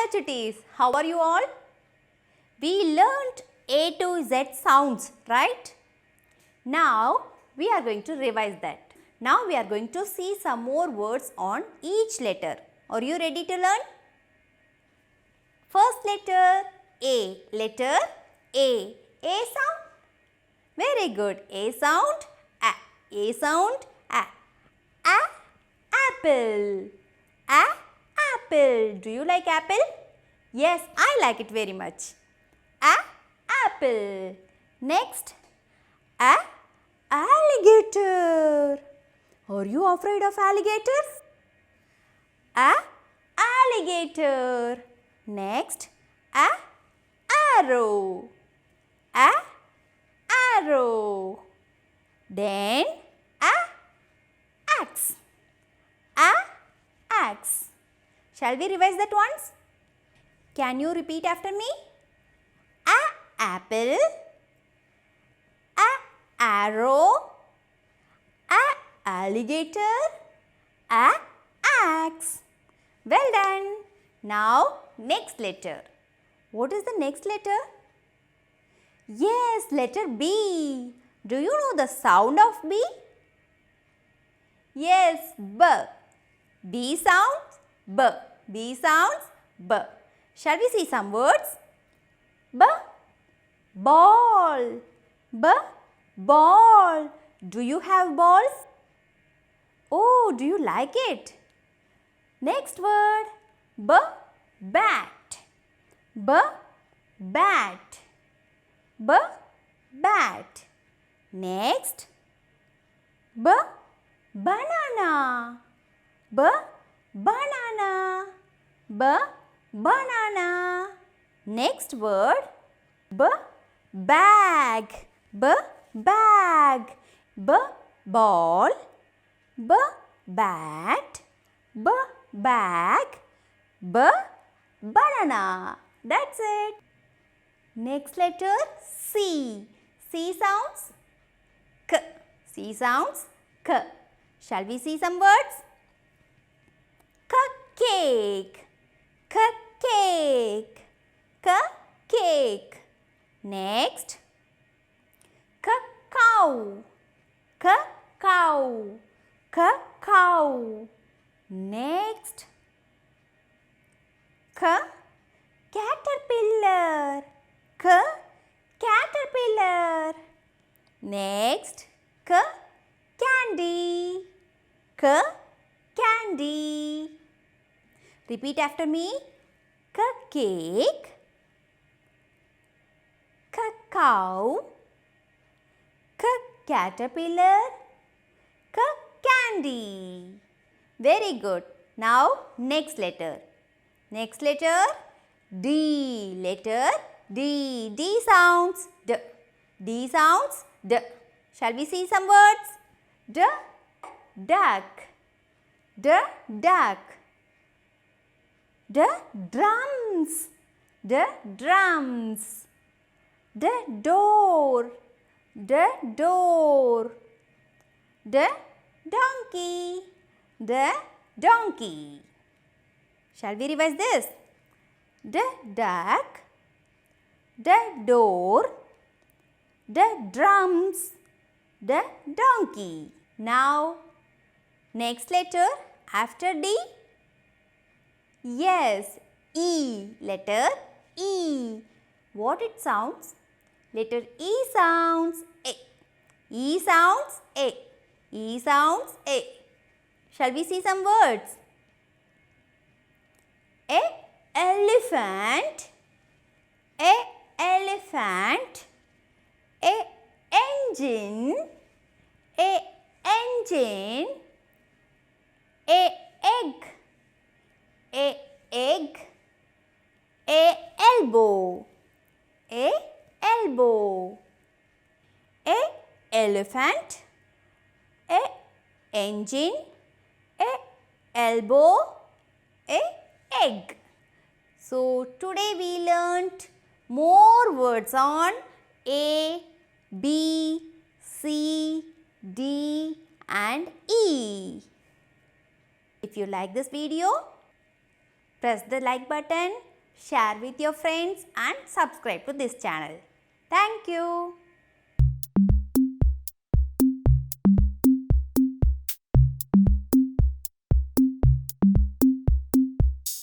Hi chitties, how are you all? We learnt A to Z sounds, right? Now we are going to revise that. Now we are going to see some more words on each letter. Are you ready to learn? First letter A. Letter A. A sound. Very good. A sound. A. A sound. A. A. Apple. A. Apple. Do you like apple? Yes, I like it very much. A. Apple. Next. A. Alligator. Are you afraid of alligators? A. Alligator. Next. A. Arrow. A. Arrow. Then a. Axe. A. Axe. Shall we revise that once? Can you repeat after me? A. Apple. A. Arrow. A. Alligator. A. Axe. Well done. Now next letter. What is the next letter? Yes, letter B. Do you know the sound of B? Yes, B. B sounds B. B sounds B. Shall we see some words? B. Ball. B. Ball. Do you have balls? Oh, do you like it? Next word. B. Bat. B. Bat. B. Bat. Next. B. Banana. B. Banana. B. Banana. Next word. B. Bag. B. Bag. B. Ball. B. Bat. B. Bag. B. Banana. That's it. Next letter C. C sounds K. C sounds K. Shall we see some words? Cake. Cake. Cake. Next. Cow. Cow. Cow. Next. Caterpillar. Caterpillar. Next. Candy. Candy. Repeat after me. Cake. Cow. Caterpillar. Candy. Very good. Now next letter. Next letter D. Letter D. D sounds D. D sounds D. Shall we see some words? D. Duck. D. Duck. D. Drums. D. Drums. D. Door. D. Door. D. Donkey. D. Donkey. Shall we revise this? D. Duck. D. Door. D. Drums. D. Donkey. Now, next letter after D. Yes, E. Letter E. What it sounds? Letter E sounds A. E sounds A. E sounds A. Shall we see some words? A. Elephant. A. Elephant. A. Engine. A. Engine. A. Egg. A. Egg. A. Elbow. A. Elbow. A. Elephant. A. Engine. A. Elbow. A. Egg. So today we learnt more words on A, B, C, D and E. If you like this video, press the like button, share with your friends and subscribe to this channel. Thank you.